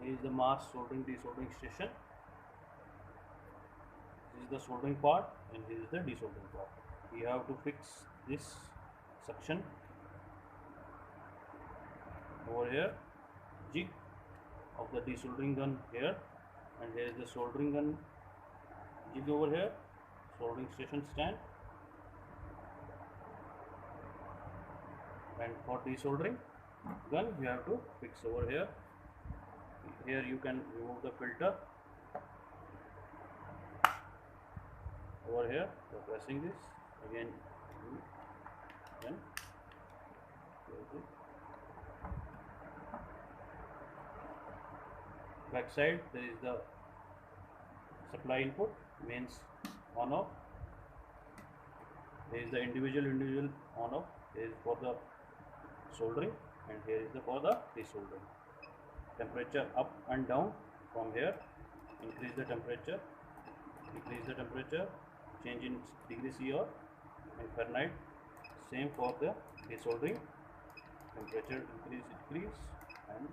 Here is the mass soldering desoldering station. This is the soldering part and here is the desoldering part. We have to fix this suction over here, jig of the desoldering gun here, and here is the soldering gun jig over here, soldering station stand, and for desoldering gun you have to fix over here. Here you can remove the filter over here by pressing this again, then close it. Back side there is the supply input, means on off. There is the individual on off. There is for the soldering and here is the for the desoldering. Temperature up and down from here. Increase the temperature, decrease the temperature, change in degree C or and Fahrenheit. Same for the desoldering. Temperature increase, decrease, and